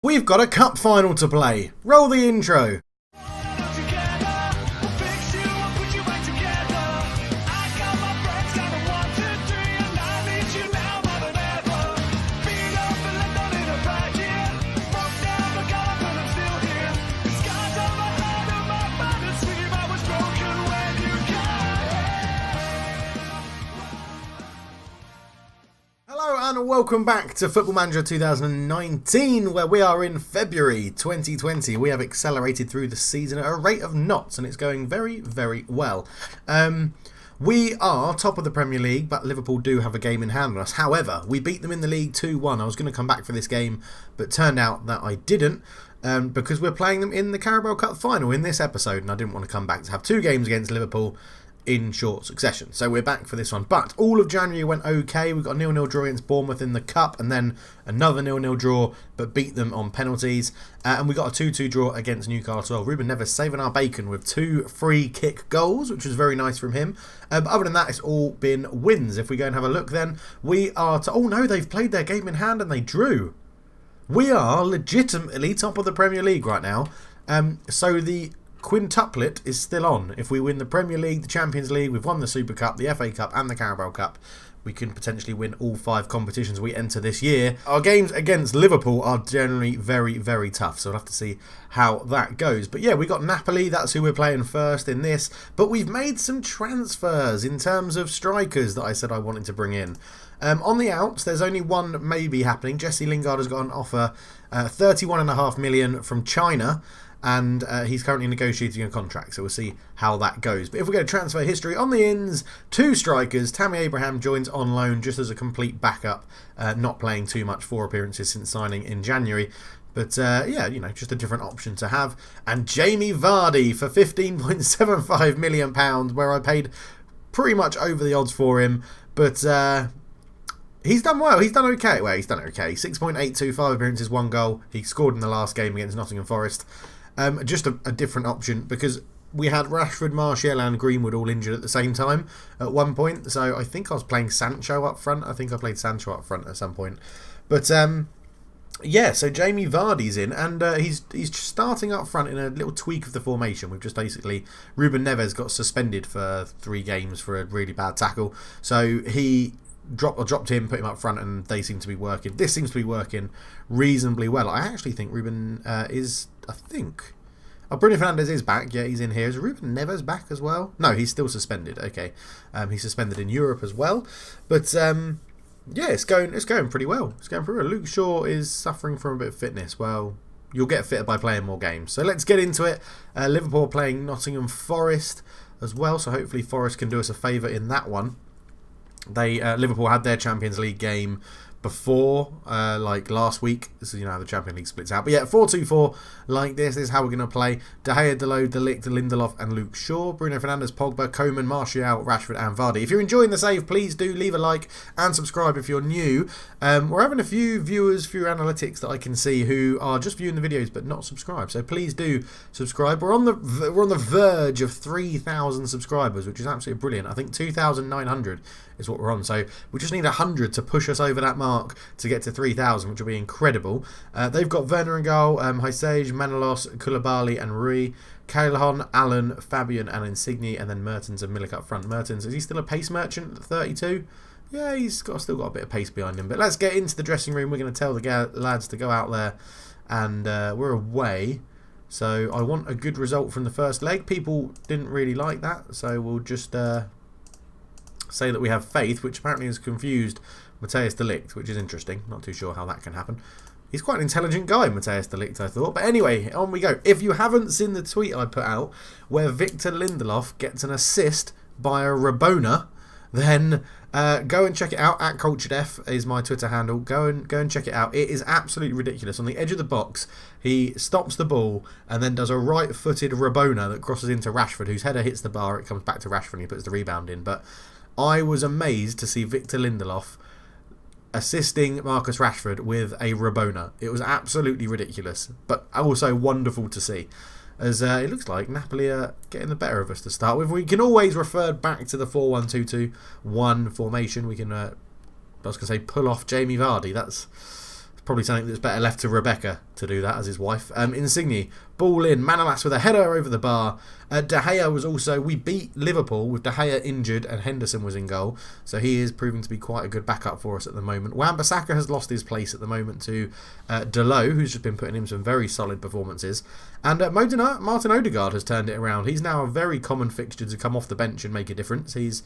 We've got a cup final to play. Roll the intro. And welcome back to Football Manager 2019, where we are in February 2020. We have accelerated through the season at a rate of knots, and it's going very, very well. We are top of the Premier League, but Liverpool do have a game in hand on us. However, we beat them in the league 2-1. I was going to come back for this game, but turned out that I didn't, because we're playing them in the Carabao Cup final in this episode, and I didn't want to come back to have two games against Liverpool in short succession. So we're back for this one. But all of January went okay. We got a 0-0 draw against Bournemouth in the Cup, and then another 0-0 draw, but beat them on penalties. And we got a 2-2 draw against Newcastle. Ruben Neves saving our bacon with 2 free kick goals, which was very nice from him. But other than that, it's all been wins. If we go and have a look, then we are to... Oh no, they've played their game in hand and they drew. We are legitimately top of the Premier League right now. So the quintuplet is still on. If we win the Premier League, the Champions League, we've won the Super Cup, the FA Cup and the Carabao Cup, we can potentially win all 5 competitions we enter this year. Our games against Liverpool are generally very, very tough, so we'll have to see how that goes. But yeah, we got Napoli, that's who we're playing first in this, but we've made some transfers in terms of strikers that I said I wanted to bring in. On the outs, there's only one maybe happening. Jesse Lingard has got an offer, 31.5 million from China, and he's currently negotiating a contract, so we'll see how that goes. But if we go to transfer history, on the ins, 2 strikers. Tammy Abraham joins on loan just as a complete backup, not playing too much, 4 appearances since signing in January. But yeah, you know, just a different option to have. And Jamie Vardy for £15.75 million, where I paid pretty much over the odds for him. But he's done well. He's done okay. Well, he's done okay. 6.82, 5 appearances, 1 goal. He scored in the last game against Nottingham Forest. Just a different option, because we had Rashford, Martial and Greenwood all injured at the same time at one point. So I think I was playing Sancho up front. I think I played Sancho up front at some point. But yeah, so Jamie Vardy's in, and he's starting up front in a little tweak of the formation. We've just basically... Ruben Neves got suspended for 3 games for a really bad tackle. So he... dropped him, put him up front, and they seem to be working. This seems to be working reasonably well. I actually think Ruben is... I think... Oh, Bruno Fernandes is back. Yeah, he's in here. Is Ruben Neves back as well? No, he's still suspended. Okay. He's suspended in Europe as well. But, yeah, it's going pretty well. It's going pretty well. Luke Shaw is suffering from a bit of fitness. Well, you'll get fitter by playing more games. So let's get into it. Liverpool playing Nottingham Forest as well. So hopefully Forest can do us a favour in that one. Liverpool had their Champions League game before, like last week. This is, you know, how the Champions League splits out. But yeah, 4-2-4 like this is how we're going to play. De Gea, Delode, De Ligt, Lindelof and Luke Shaw. Bruno Fernandes, Pogba, Coman, Martial, Rashford and Vardy. If you're enjoying the save, please do leave a like and subscribe if you're new. We're having a few viewers, few analytics that I can see who are just viewing the videos but not subscribed. So please do subscribe. We're on the verge of 3,000 subscribers, which is absolutely brilliant. I think 2,900 is what we're on. So we just need 100 to push us over that mark to get to 3,000, which will be incredible. They've got Werner and goal, Hysaj, Manolos, Koulibaly and Rui, Cailhon, Allen, Fabian and Insigne, and then Mertens and Milik up front. Mertens, is he still a pace merchant at 32? Yeah, he's still got a bit of pace behind him. But let's get into the dressing room. We're going to tell the lads to go out there, and we're away. So I want a good result from the first leg. People didn't really like that, so we'll just say that we have faith, which apparently has confused Matthijs de Ligt, which is interesting. Not too sure how that can happen. He's quite an intelligent guy, Matthijs de Ligt, I thought. But anyway, on we go. If you haven't seen the tweet I put out where Victor Lindelof gets an assist by a Rabona, then go and check it out. At CulturedF is my Twitter handle. Go and check it out. It is absolutely ridiculous. On the edge of the box, he stops the ball and then does a right-footed Rabona that crosses into Rashford, whose header hits the bar. It comes back to Rashford and he puts the rebound in. But I was amazed to see Victor Lindelof assisting Marcus Rashford with a Rabona. It was absolutely ridiculous, but also wonderful to see, as it looks like Napoli are getting the better of us to start with. We can always refer back to the 4-1-2-2-1 formation. We can, I was going to say, pull off Jamie Vardy. That's Probably something that's better left to Rebecca to do that as his wife. Insigne, ball in, Manolas with a header over the bar. De Gea was also, we beat Liverpool with De Gea injured and Henderson was in goal. So he is proving to be quite a good backup for us at the moment. Wan-Bissaka has lost his place at the moment to Delot, who's just been putting in some very solid performances. And Martin Odegaard has turned it around. He's now a very common fixture to come off the bench and make a difference. He's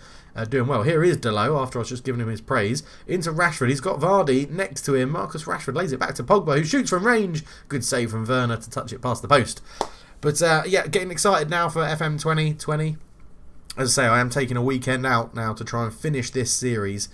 doing well. Here is Delot, after I was just giving him his praise. Into Rashford. He's got Vardy next to him. Marcus Rashford lays it back to Pogba, who shoots from range. Good save from Werner to touch it past the post. But yeah, getting excited now for FM2020. As I say, I am taking a weekend out now to try and finish this series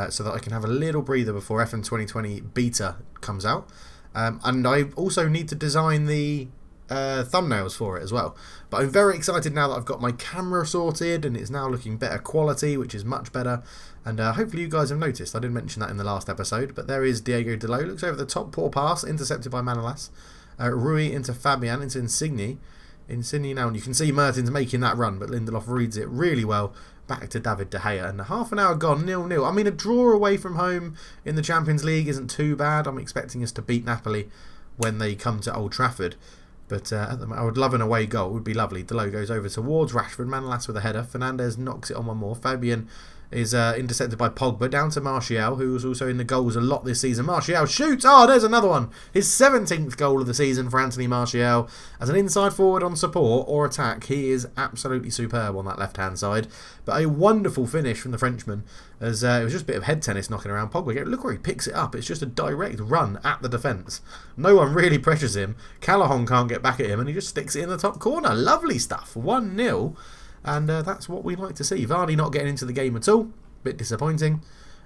so that I can have a little breather before FM2020 beta comes out. And I also need to design the thumbnails for it as well. But I'm very excited now that I've got my camera sorted and it's now looking better quality, which is much better. And hopefully you guys have noticed. I didn't mention that in the last episode, but there is Diego Delot. Looks over the top, poor pass, intercepted by Manolas. Rui into Fabian, into Insigne. Insigne now, and you can see Mertens making that run, but Lindelof reads it really well. Back to David De Gea, and half an hour gone, 0-0. I mean, a draw away from home in the Champions League isn't too bad. I'm expecting us to beat Napoli when they come to Old Trafford. But I would love an away goal. It would be lovely. Delot goes over towards Rashford. Manolas with a header. Fernandes knocks it on one more. Fabian is intercepted by Pogba. Down to Martial, who was also in the goals a lot this season. Martial shoots. Oh, there's another one. His 17th goal of the season for Anthony Martial. As an inside forward on support or attack, he is absolutely superb on that left-hand side. But a wonderful finish from the Frenchman. As it was just a bit of head tennis knocking around Pogba. Look where he picks it up. It's just a direct run at the defence. No one really pressures him. Callahan can't get back at him and he just sticks it in the top corner. Lovely stuff. 1-0. And that's what we like to see. Vardy not getting into the game at all. Bit disappointing.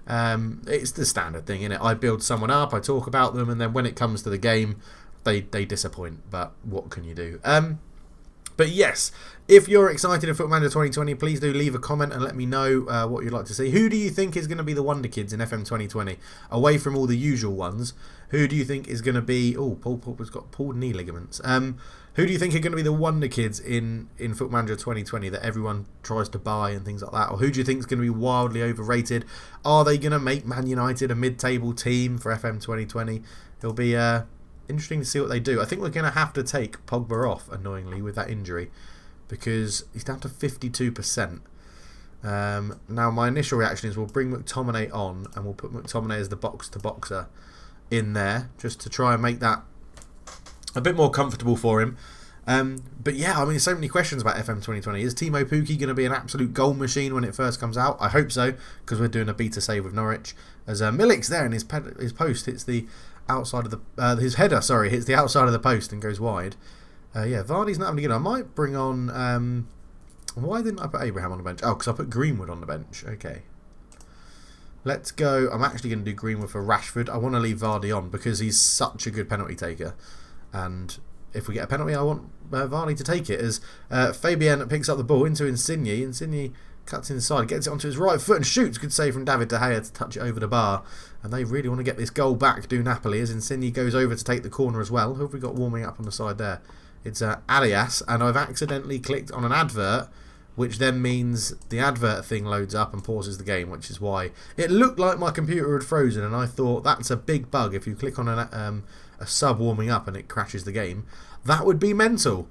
It's the standard thing, isn't it? I build someone up, I talk about them, and then when it comes to the game, they disappoint. But what can you do? But yes, if you're excited for Football Manager 2020, please do leave a comment and let me know what you'd like to see. Who do you think is going to be the Wonder Kids in FM 2020? Away from all the usual ones, who do you think is going to be... Oh, Paul Pogba's got pulled knee ligaments. Who do you think are going to be the Wonder Kids in Football Manager 2020 that everyone tries to buy and things like that? Or who do you think is going to be wildly overrated? Are they going to make Man United a mid-table team for FM 2020? It'll be interesting to see what they do. I think we're going to have to take Pogba off, annoyingly, with that injury, because he's down to 52%. Now, my initial reaction is we'll bring McTominay on and we'll put McTominay as the box-to-boxer in there, just to try and make that a bit more comfortable for him. But yeah, I mean, so many questions about FM 2020. Is Timo Pukki going to be an absolute goal machine when it first comes out? I hope so, because we're doing a beta save with Norwich. As Milik's there and his post hits the outside of the... his header, sorry, hits the outside of the post and goes wide. Yeah, Vardy's not having a good... I might bring on... why didn't I put Abraham on the bench? Oh, because I put Greenwood on the bench. Okay. Let's go. I'm actually going to do Greenwood for Rashford. I want to leave Vardy on because he's such a good penalty taker. And if we get a penalty, I want Vardy to take it. As Fabian picks up the ball into Insigne. Insigne cuts inside, gets it onto his right foot and shoots. Good save from David De Gea to touch it over the bar. And they really want to get this goal back, do Napoli, as Insigne goes over to take the corner as well. Who have we got warming up on the side there? It's Alias, and I've accidentally clicked on an advert, which then means the advert thing loads up and pauses the game, which is why it looked like my computer had frozen, and I thought that's a big bug. If you click on a sub warming up and it crashes the game, that would be mental.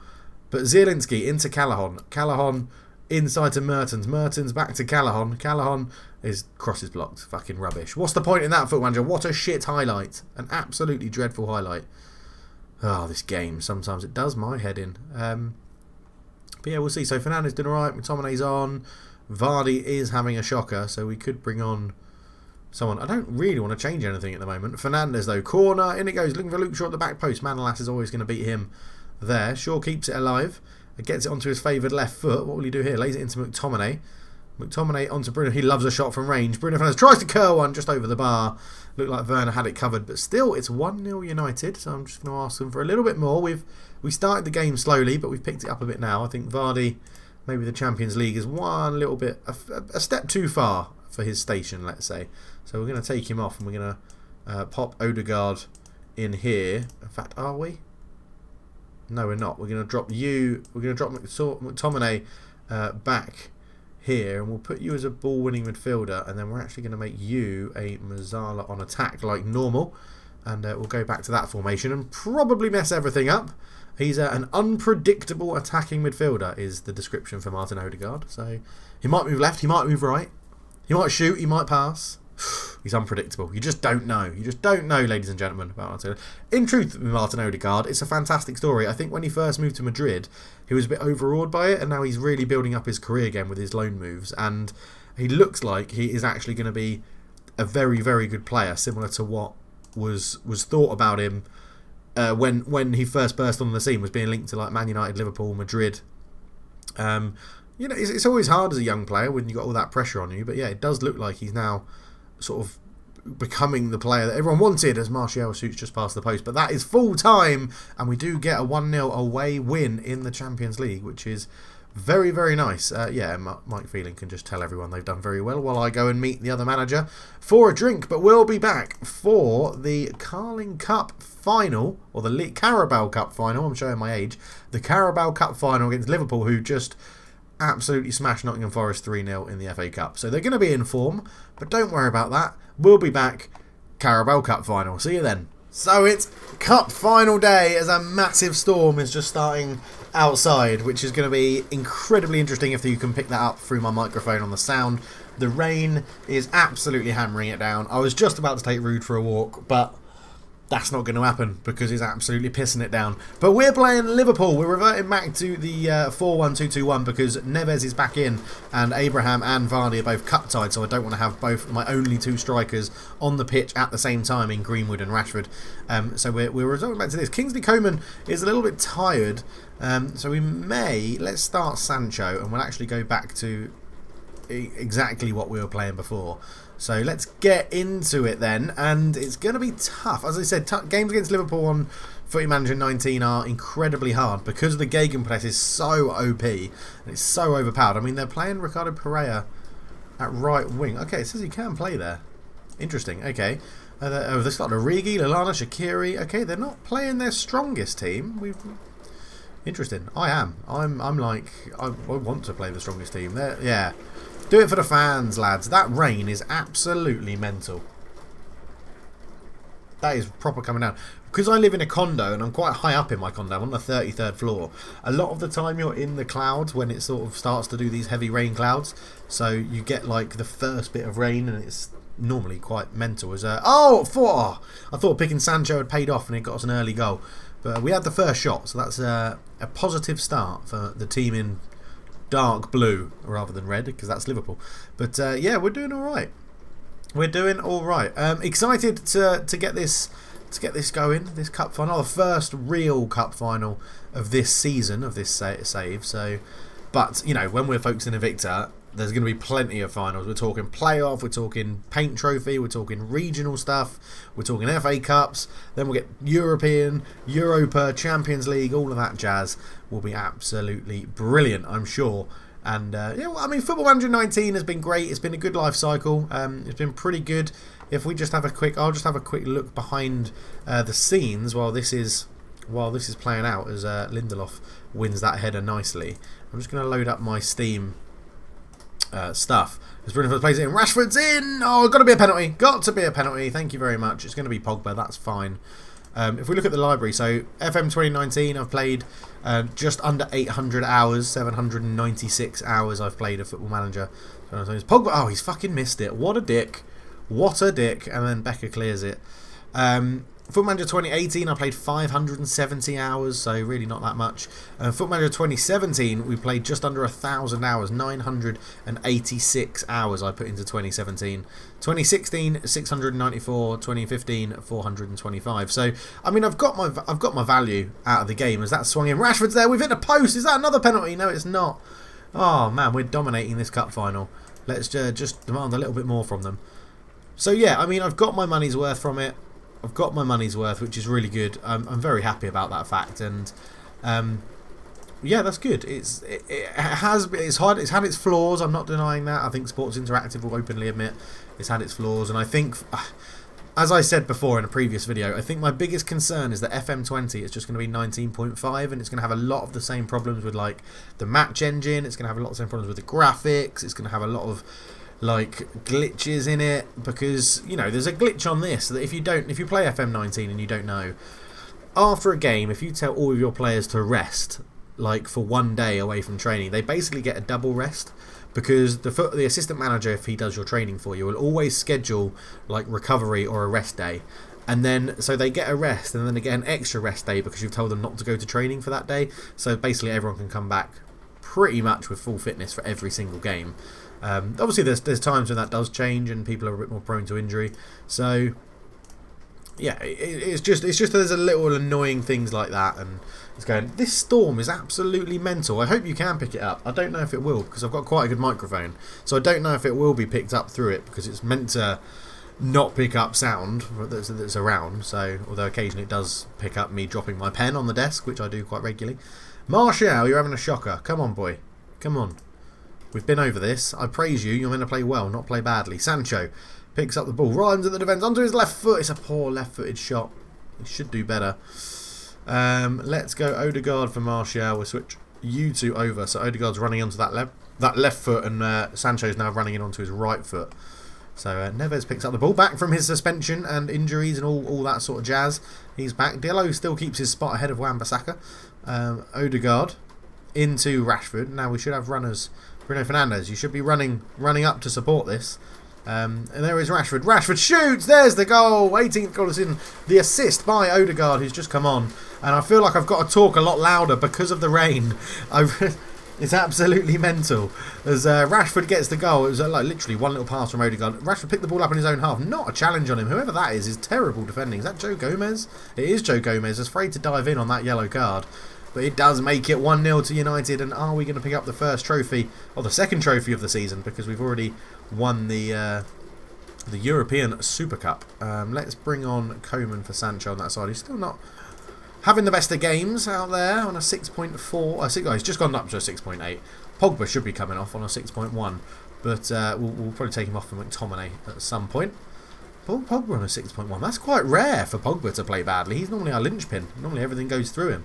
But Zielinski into Callahan. Callahan inside to Mertens. Mertens back to Callahan. Callahan is crosses blocked. Fucking rubbish. What's the point in that, Football Manager? What a shit highlight. An absolutely dreadful highlight. Oh, this game. Sometimes it does my head in. But yeah, we'll see. So Fernandes doing alright. McTominay's on. Vardy is having a shocker, so we could bring on someone. I don't really want to change anything at the moment. Fernandes, though. Corner. In it goes. Looking for Luke Shaw at the back post. Manolas is always going to beat him there. Shaw keeps it alive. Gets it onto his favoured left foot. What will he do here? Lays it into McTominay. McTominay onto Bruno. He loves a shot from range. Bruno Fernandes tries to curl one just over the bar. Looked like Werner had it covered, but still it's 1-0 United, so I'm just going to ask them for a little bit more. We started the game slowly, but we've picked it up a bit now. I think Vardy, maybe the Champions League, is one little bit, a step too far for his station, let's say. So we're going to take him off and we're going to pop Odegaard in here. In fact, are we? No, we're not. We're going to drop you. We're going to drop McTominay back here, and we'll put you as a ball-winning midfielder, and then we're actually going to make you a Mazzala on attack like normal. and we'll go back to that formation and probably mess everything up. He's an unpredictable attacking midfielder is the description for Martin Odegaard. So he might move left, he might move right, he might shoot, he might pass. He's unpredictable. You just don't know. You just don't know, ladies and gentlemen, about Martin Odegaard. In truth, with Martin Odegaard, it's a fantastic story. I think when he first moved to Madrid, he was a bit overawed by it, and now he's really building up his career again with his loan moves. And he looks like he is actually going to be a very, very good player, similar to what was thought about him when he first burst on the scene, was being linked to like Man United, Liverpool, Madrid. You know, it's always hard as a young player when you've got all that pressure on you. But yeah, it does look like he's now sort of becoming the player that everyone wanted as Martial shoots just past the post. But that is full time, and we do get a 1-0 away win in the Champions League, which is very, very nice. Yeah, Mike Phelan can just tell everyone they've done very well while I go and meet the other manager for a drink. But we'll be back for the Carling Cup final, or the Carabao Cup final. I'm showing my age. The Carabao Cup final against Liverpool, who just absolutely smashed Nottingham Forest 3-0 in the FA Cup. So they're going to be in form, but don't worry about that. We'll be back. Carabao Cup final. See you then. So it's Cup final day as a massive storm is just starting outside, which is going to be incredibly interesting if you can pick that up through my microphone on the sound. The rain is absolutely hammering it down. I was just about to take Rude for a walk, but that's not going to happen because he's absolutely pissing it down. But we're playing Liverpool. We're reverting back to the 4-1-2-2-1 because Neves is back in and Abraham and Vardy are both cup-tied, so I don't want to have both my only two strikers on the pitch at the same time in Greenwood and Rashford. So we're resorting back to this. Kingsley Coman is a little bit tired, so let's start Sancho and we'll actually go back to exactly what we were playing before. So let's get into it then, and it's going to be tough. As I said, games against Liverpool on Footy Manager 19 are incredibly hard because the Gegenpress is so OP and it's so overpowered. I mean, they're playing Ricardo Pereira at right wing. Okay, it says he can play there. Interesting. Okay. They've got Origi, Lallana, Shaqiri. Okay, they're not playing their strongest team. Interesting. I'm like, I want to play the strongest team. Yeah. Do it for the fans, lads. That rain is absolutely mental. That is proper coming down. Because I live in a condo and I'm quite high up in my condo, I'm on the 33rd floor. A lot of the time you're in the clouds when it sort of starts to do these heavy rain clouds. So you get like the first bit of rain and it's normally quite mental. I thought picking Sancho had paid off and it got us an early goal. But we had the first shot, so that's a positive start for the team in dark blue rather than red, because that's Liverpool. But yeah, we're doing all right. We're doing all right. Excited to get this going. This cup final, the first real cup final of this season of this save. So, but you know, when we're focusing on Invicta, there's going to be plenty of finals. We're talking playoff, we're talking paint trophy, we're talking regional stuff, we're talking FA Cups, then we'll get European, Europa, Champions League, all of that jazz will be absolutely brilliant, I'm sure. And yeah, well, I mean, Football Manager 19 has been great. It's been a good life cycle. It's been pretty good. If we just have I'll just have a quick look behind the scenes while this is playing out as Lindelof wins that header nicely. I'm just going to load up my Steam stuff. As Bruno plays it in, Rashford's in. Oh, got to be a penalty. Got to be a penalty. Thank you very much. It's going to be Pogba. That's fine. If we look at the library, so FM2019, I've played just under 800 hours, 796 hours I've played of Football Manager. So Pogba, oh, he's fucking missed it. What a dick. What a dick. And then Becker clears it. Football Manager 2018, I played 570 hours, so really not that much. Football Manager 2017, we played just under 1,000 hours, 986 hours I put into 2017. 2016, 694. 2015, 425. So, I mean, I've got my value out of the game as that swung in. Rashford's there. We've hit a post. Is that another penalty? No, it's not. Oh man, we're dominating this cup final. Let's just demand a little bit more from them. So yeah, I mean, I've got my money's worth from it. I've got my money's worth, which is really good. I'm very happy about that fact, and yeah, that's good. It's had its flaws. I'm not denying that. I think Sports Interactive will openly admit it's had its flaws, and I think, as I said before in a previous video, I think my biggest concern is that FM20 is just going to be 19.5, and it's going to have a lot of the same problems with like the match engine. It's going to have a lot of the same problems with the graphics. It's going to have a lot of like glitches in it, because there's a glitch on this that if you play FM19 and you don't know, after a game, if you tell all of your players to rest like for 1 day away from training, they basically get a double rest, because the assistant manager, if he does your training for you, will always schedule like recovery or a rest day. And then, so they get a rest, and then they get an extra rest day because you've told them not to go to training for that day. So basically everyone can come back pretty much with full fitness for every single game. Obviously there's times when that does change and people are a bit more prone to injury. So yeah, it's just there's a little annoying things like that, and it's going, this storm is absolutely mental. I hope you can pick it up. I don't know if it will, because I've got quite a good microphone, so I don't know if it will be picked up through it, because it's meant to not pick up sound that's around. So although occasionally it does pick up me dropping my pen on the desk, which I do quite regularly. Martial, you're having a shocker. Come on, boy, come on. We've been over this. I praise you. You're meant to play well, not play badly. Sancho picks up the ball, runs at the defence onto his left foot. It's a poor left-footed shot. He should do better. Let's go Odegaard for Martial. We'll switch you two over. So Odegaard's running onto that left foot, and Sancho's now running in onto his right foot. So Neves picks up the ball, back from his suspension and injuries and all that sort of jazz. He's back. Diallo still keeps his spot ahead of Wan-Bissaka. Odegaard into Rashford. Now we should have runners. Bruno Fernandes, you should be running up to support this. And there is Rashford. Rashford shoots. There's the goal. 18th goal is in. The assist by Odegaard, who's just come on. And I feel like I've got to talk a lot louder because of the rain. It's absolutely mental. As Rashford gets the goal, it was like literally one little pass from Odegaard. Rashford picked the ball up in his own half. Not a challenge on him. Whoever that is terrible defending. Is that Joe Gomez? It is Joe Gomez. Afraid to dive in on that yellow card. But it does make it 1-0 to United. And are we going to pick up the first trophy, or the second trophy of the season? Because we've already won the European Super Cup. Let's bring on Koeman for Sancho on that side. He's still not having the best of games out there on a 6.4. He's just gone up to a 6.8. Pogba should be coming off on a 6.1. But we'll probably take him off for McTominay at some point. Pogba on a 6.1. That's quite rare for Pogba to play badly. He's normally our linchpin. Normally everything goes through him.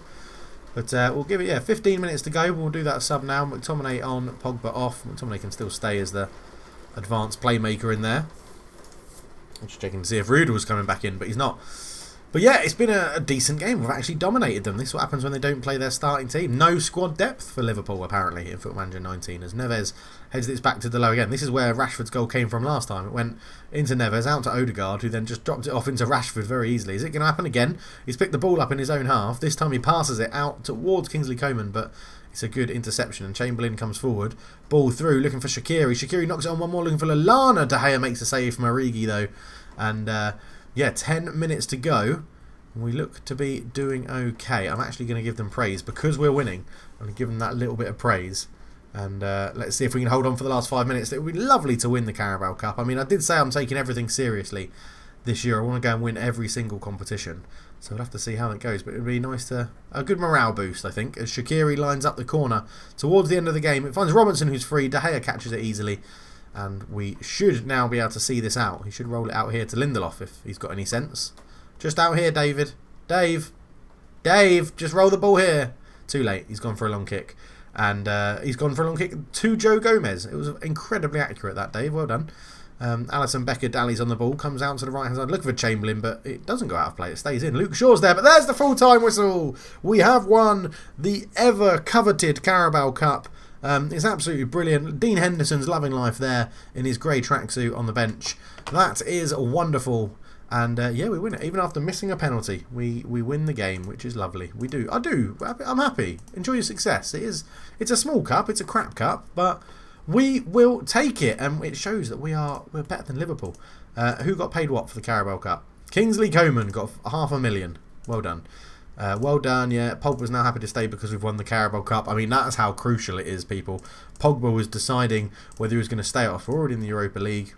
But we'll give it 15 minutes to go. We'll do that sub now. McTominay on, Pogba off. McTominay can still stay as the advanced playmaker in there. I'm just checking to see if Rudiger was coming back in, but he's not. But yeah, it's been a decent game. We've actually dominated them. This is what happens when they don't play their starting team. No squad depth for Liverpool, apparently, in Football Manager 19, as Neves heads this back to Diallo again. This is where Rashford's goal came from last time. It went into Neves, out to Odegaard, who then just dropped it off into Rashford very easily. Is it going to happen again? He's picked the ball up in his own half. This time he passes it out towards Kingsley Coman, but it's a good interception, and Chamberlain comes forward. Ball through, looking for Shaqiri. Shaqiri knocks it on one more, looking for Lallana. De Gea makes a save from Origi, though. And, 10 minutes to go. We look to be doing okay. I'm actually going to give them praise because we're winning. I'm going to give them that little bit of praise. And let's see if we can hold on for the last 5 minutes. It would be lovely to win the Carabao Cup. I mean, I did say I'm taking everything seriously this year. I want to go and win every single competition. So we'll have to see how it goes. But it would be nice to... A good morale boost, I think, as Shaqiri lines up the corner towards the end of the game. It finds Robinson, who's free. De Gea catches it easily. And we should now be able to see this out. He should roll it out here to Lindelof if he's got any sense. Just out here, David. Dave, just roll the ball here. Too late. He's gone for a long kick. And he's gone for a long kick to Joe Gomez. It was incredibly accurate, that, Dave. Well done. Alisson Becker dallies on the ball. Comes out to the right-hand side. Looking for Chamberlain, but it doesn't go out of play. It stays in. Luke Shaw's there, but there's the full-time whistle. We have won the ever-coveted Carabao Cup. It's absolutely brilliant. Dean Henderson's loving life there in his grey tracksuit on the bench. That is wonderful. And we win it. Even after missing a penalty, we win the game, which is lovely. We do. I'm happy. Enjoy your success. It's a small cup. It's a crap cup, but we will take it, and it shows that we're better than Liverpool. Who got paid what for the Carabao Cup? Kingsley Coman got $500,000. Well done. Well done, yeah. Pogba's now happy to stay because we've won the Carabao Cup. I mean, that's how crucial it is, people. Pogba was deciding whether he was going to stay off. We're already in the Europa League.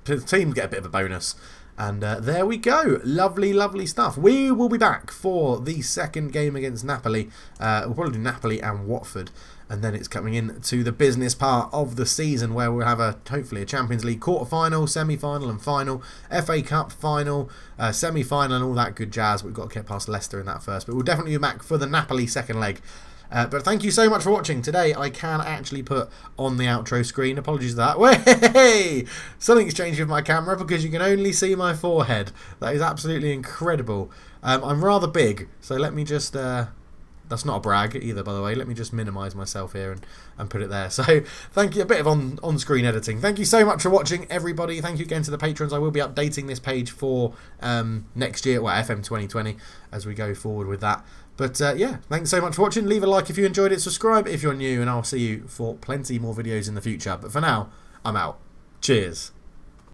The team get a bit of a bonus. And there we go. Lovely, lovely stuff. We will be back for the second game against Napoli. We'll probably do Napoli and Watford. And then it's coming in to the business part of the season where we'll have hopefully a Champions League quarter-final, semi-final and final, FA Cup final, semi-final and all that good jazz. We've got to get past Leicester in that first. But we'll definitely be back for the Napoli second leg But thank you so much for watching. Today I can actually put on the outro screen. Apologies for that. Way! Something's changed with my camera because you can only see my forehead. That is absolutely incredible. I'm rather big, so let me just... that's not a brag either, by the way. Let me just minimise myself here and put it there. So thank you. A bit of on-screen editing. Thank you so much for watching, everybody. Thank you again to the patrons. I will be updating this page for next year, well, FM 2020, as we go forward with that. But yeah, thanks so much for watching. Leave a like if you enjoyed it. Subscribe if you're new, and I'll see you for plenty more videos in the future. But for now, I'm out. Cheers.